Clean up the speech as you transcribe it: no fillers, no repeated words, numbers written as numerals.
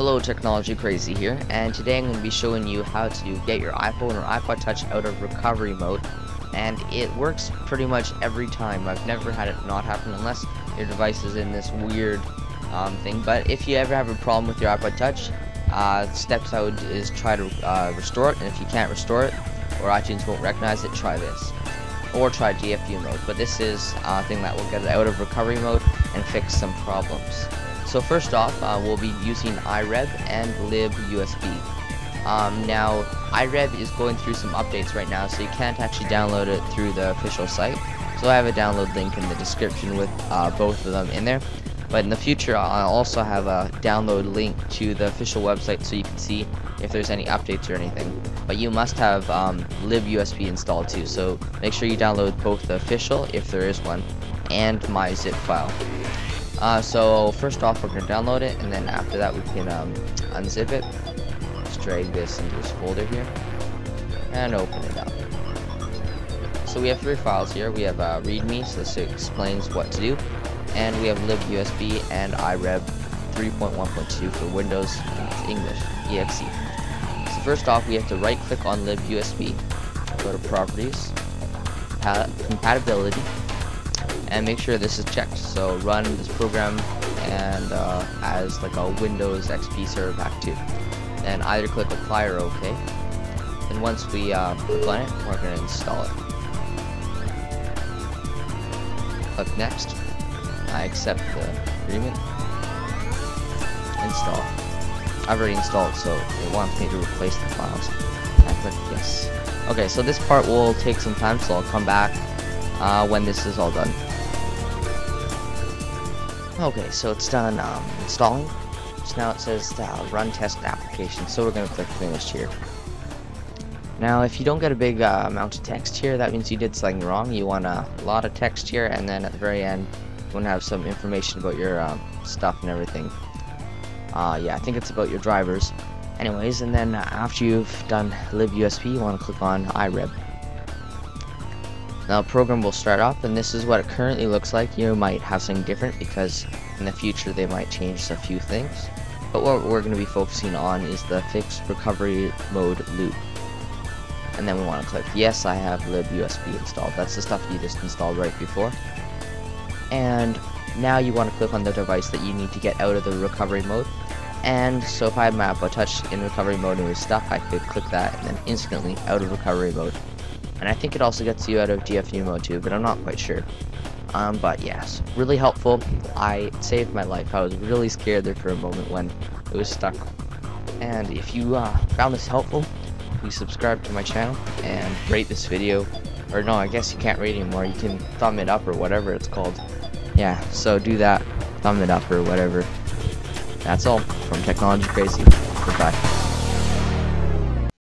Hello, Technology Crazy here, and today I'm going to be showing you how to get your iPhone or iPod Touch out of recovery mode, and it works pretty much every time. I've never had it not happen unless your device is in this weird thing. But if you ever have a problem with your iPod Touch, steps I would is try to restore it, and if you can't restore it or iTunes won't recognize it, try this. Or try DFU mode, but this is a thing that will get it out of recovery mode and fix some problems. So first off, we'll be using iRev and libUSB. Now, iRev is going through some updates right now, so you can't actually download it through the official site. So I have a download link in the description with both of them in there. But in the future, I'll also have a download link to the official website so you can see if there's any updates or anything. But you must have libUSB installed too, so make sure you download both the official, if there is one, and my zip file. So first off, we're going to download it, and then after that we can unzip it. Just drag this into this folder here, and open it up. So we have three files here. We have readme, so this explains what to do. And we have libUSB and iRev 3.1.2 for Windows English exe. So first off, we have to right click on libUSB, go to properties, compatibility, and make sure this is checked. So run this program and as like a Windows XP server pack 2. And either click apply or OK. And once we click on it, we're going to install it. Click next. I accept the agreement. Install. I've already installed, so it wants me to replace the files. I click yes. Okay, so this part will take some time, so I'll come back when this is all done. Okay, so it's done installing. So now it says run test application, so we're going to click finish here. Now, if you don't get a big amount of text here, that means you did something wrong. You want a lot of text here, and then at the very end, you want to have some information about your stuff and everything. Yeah, I think it's about your drivers. Anyways, and then after you've done libUSB, you want to click on iRev. Now, the program will start up, and this is what it currently looks like. You might have something different because in the future they might change a few things. But what we're going to be focusing on is the fixed recovery mode loop. And then we want to click yes, I have libUSB installed. That's the stuff you just installed right before. And now you want to click on the device that you need to get out of the recovery mode. And so if I had my iPod Touch in recovery mode and it was stuck, I could click that and then instantly out of recovery mode. And I think it also gets you out of DFU mode too, but I'm not quite sure. But yes, really helpful. It saved my life. I was really scared there for a moment when it was stuck. And if you found this helpful, please subscribe to my channel and rate this video. Or no, I guess you can't rate anymore. You can thumb it up or whatever it's called. Yeah, so do that. Thumb it up or whatever. That's all from Technology Crazy. Goodbye.